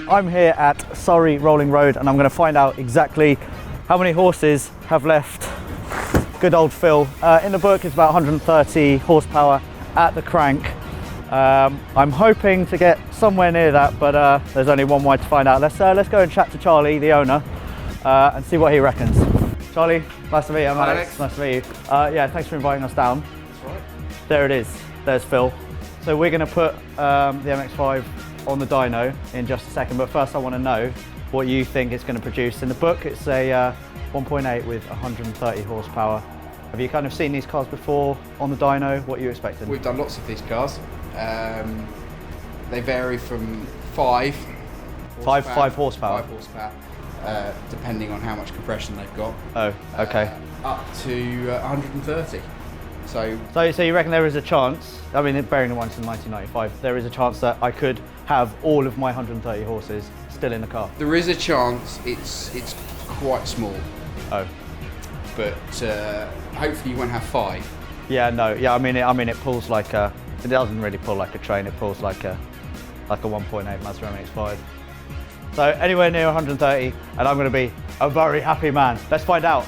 I'm here at Surrey Rolling Road and I'm going to find out exactly how many horses have left good old Phil. In the book it's about 130 horsepower at the crank. I'm hoping to get somewhere near that, but there's only one way to find out. Let's go and chat to Charlie, the owner, and see what he reckons. Charlie, nice to meet you. I'm Alex. Nice to meet you. Yeah, thanks for inviting us down. That's right. There it is. There's Phil. So we're going to put the MX-5 on the dyno in just a second, but first I want to know what you think it's going to produce. In the book it's a 1.8 with 130 horsepower. Have you kind of seen these cars before on the dyno? What are you expecting? We've done lots of these cars. They vary from 5 horsepower, depending on how much compression they've got. Oh, okay. Up to 130. So you reckon there is a chance, I mean, bearing in mind it's in 1995, there is a chance that I could have all of my 130 horses still in the car? There is a chance. It's quite small. Oh. But hopefully you won't have 5. Yeah, no, yeah, I mean it pulls like a, it doesn't really pull like a train, it pulls like a 1.8 Mazda MX-5. So anywhere near 130 and I'm going to be a very happy man. Let's find out.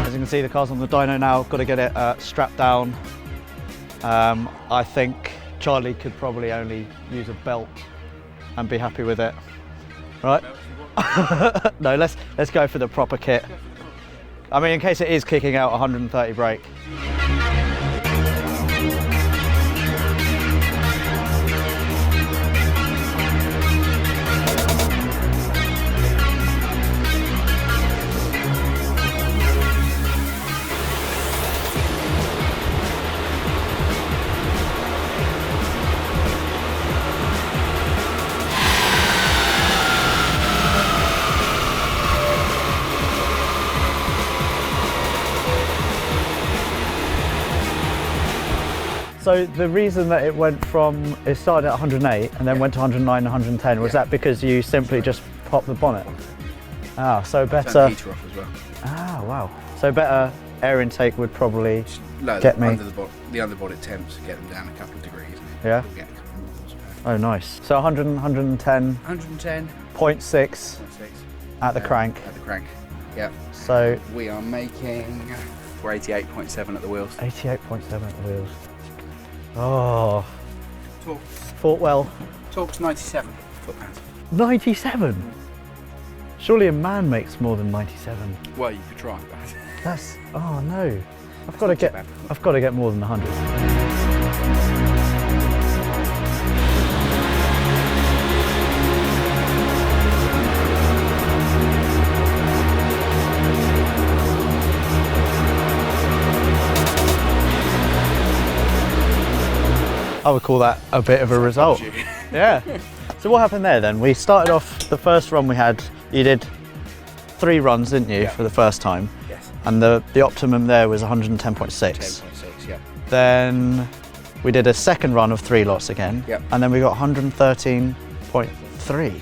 As you can see, the car's on the dyno now, got to get it strapped down. I think Charlie could probably only use a belt and be happy with it. Right? No, let's go for the proper kit. I mean, in case it is kicking out 130 brake. So the reason that it started at 108 and then went to 109 and 110, was that because you simply just popped the bonnet? Ah, so better. Turn the heater off as well. Ah, wow. So better air intake would probably get me. The underbody temps to get them down a couple of degrees. Yeah. We'll get a couple more horsepower. Oh, nice. So 100, 110. 110. 0.6 at the crank. At the crank. Yeah. So we are making. We're 88.7 at the wheels. 88.7 at the wheels. Oh, Torque. Fought well. Torque's 97 foot-pounds. 97? Surely a man makes more than 97. Well, you could try, but That's, oh no. I've got to get more than 100. I would call that a bit of a result. Yeah. So what happened there then? We started off, the first run we had, you did 3 runs, didn't you, for the first time? Yes. And the optimum there was 110.6. 10.6, yeah. Then we did a second run of 3 lots again. Yep. And then we got 113.3.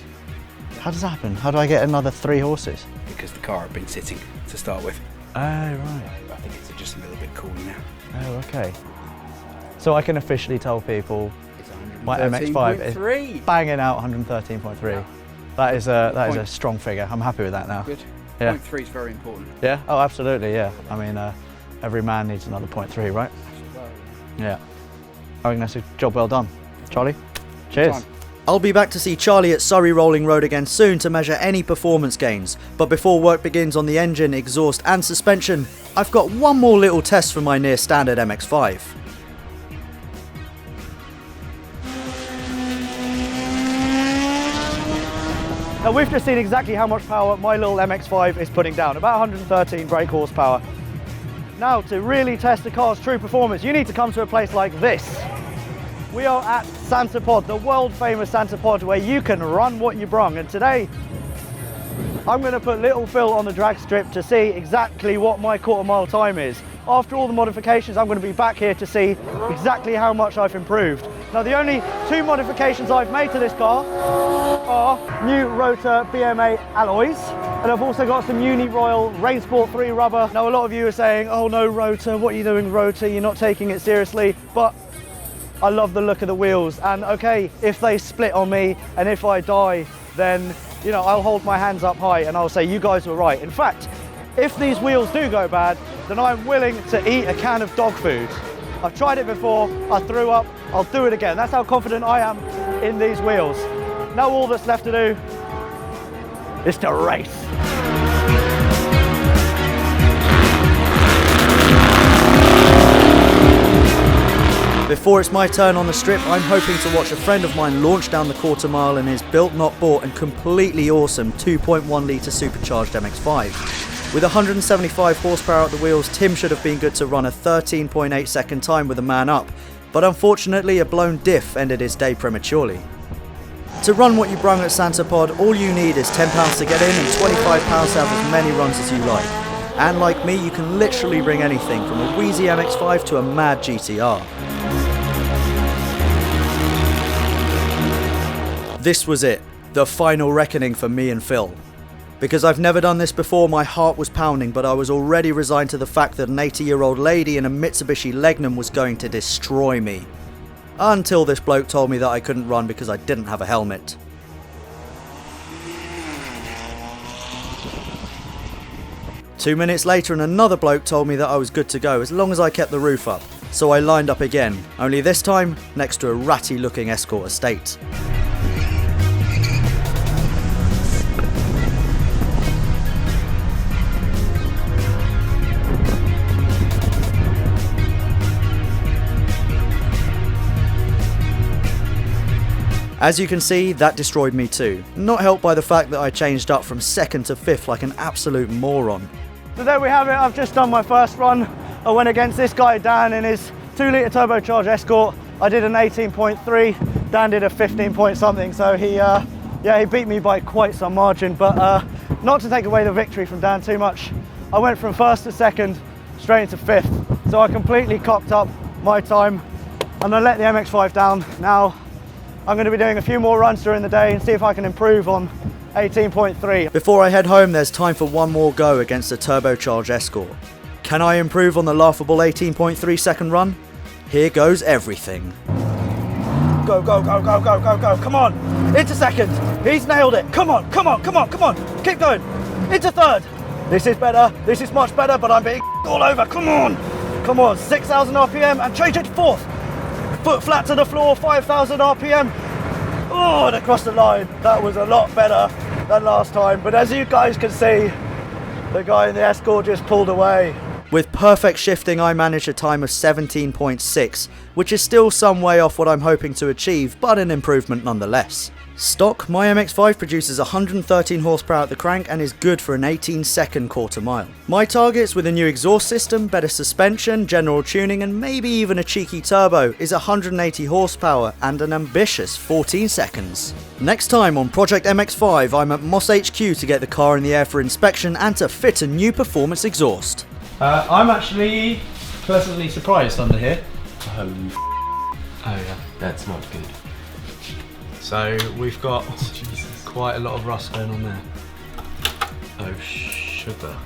How does that happen? How do I get another 3 horses? Because the car had been sitting to start with. Oh, right. I think it's just a little bit cooler now. Oh, okay. So I can officially tell people my MX-5 is banging out 113.3. Yeah. That is a strong figure. I'm happy with that now. Good. Yeah. 0.3 is very important. Yeah. Oh, absolutely. Yeah. I mean, every man needs another 0.3, right? Yeah. I think that's a job well done, Charlie. Cheers. I'll be back to see Charlie at Surrey Rolling Road again soon to measure any performance gains. But before work begins on the engine, exhaust and suspension, I've got one more little test for my near standard MX-5. Now we've just seen exactly how much power my little MX-5 is putting down, about 113 brake horsepower. Now to really test the car's true performance, you need to come to a place like this. We are at Santa Pod, the world famous Santa Pod, where you can run what you brung. And today, I'm going to put little Phil on the drag strip to see exactly what my quarter mile time is. after all the modifications, I'm going to be back here to see exactly how much I've improved. Now, the only two modifications I've made to this car are new rotor BMA alloys, and I've also got some Uni Royal Rain Sport 3 rubber. Now, a lot of you are saying, oh no, rotor, what are you doing, rotor? You're not taking it seriously. But I love the look of the wheels, and okay, if they split on me and if I die, then, you know, I'll hold my hands up high and I'll say, you guys were right. In fact, if these wheels do go bad, then I'm willing to eat a can of dog food. I've tried it before, I threw up, I'll do it again. That's how confident I am in these wheels. Now all that's left to do is to race. Before it's my turn on the strip, I'm hoping to watch a friend of mine launch down the quarter mile in his built not bought and completely awesome 2.1 litre supercharged MX-5. With 175 horsepower at the wheels, Tim should have been good to run a 13.8 second time with a man up, but unfortunately a blown diff ended his day prematurely. To run what you brung at Santa Pod, all you need is £10 to get in and £25 to have as many runs as you like. And like me, you can literally bring anything from a wheezy MX-5 to a mad GTR. This was it, the final reckoning for me and Phil. Because I've never done this before, my heart was pounding, but I was already resigned to the fact that an 80-year-old lady in a Mitsubishi Legnum was going to destroy me. Until this bloke told me that I couldn't run because I didn't have a helmet. Two minutes later and another bloke told me that I was good to go as long as I kept the roof up. So I lined up again, only this time next to a ratty looking Escort estate. As you can see, that destroyed me too, not helped by the fact that I changed up from second to fifth like an absolute moron. So there we have it, I've just done my first run. I went against this guy Dan in his 2 litre turbocharged Escort. I did an 18.3, Dan did a 15 point something, so he beat me by quite some margin, but not to take away the victory from Dan too much. I went from first to second, straight into fifth, so I completely cocked up my time. I'm gonna let the MX-5 down now. I'm going to be doing a few more runs during the day and see if I can improve on 18.3. Before I head home, there's time for one more go against the turbocharged Escort. Can I improve on the laughable 18.3 second run? Here goes everything. Go, go, go, go, go, go, go, come on! Into second! He's nailed it! Come on, come on, come on, come on! Keep going! Into third! This is better, this is much better, but I'm being all over, come on! Come on, 6,000 RPM and change it to fourth! Foot flat to the floor, 5,000 RPM. Oh, and across the line. That was a lot better than last time. But as you guys can see, the guy in the Escort just pulled away. With perfect shifting, I managed a time of 17.6, which is still some way off what I'm hoping to achieve, but an improvement nonetheless. Stock, my MX-5 produces 113 horsepower at the crank and is good for an 18-second quarter mile. My targets with a new exhaust system, better suspension, general tuning and maybe even a cheeky turbo is 180 horsepower and an ambitious 14 seconds. Next time on Project MX-5, I'm at Moss HQ to get the car in the air for inspection and to fit a new performance exhaust. I'm actually pleasantly surprised under here. Oh yeah, that's not good. So we've got quite a lot of rust going on there. Oh sugar.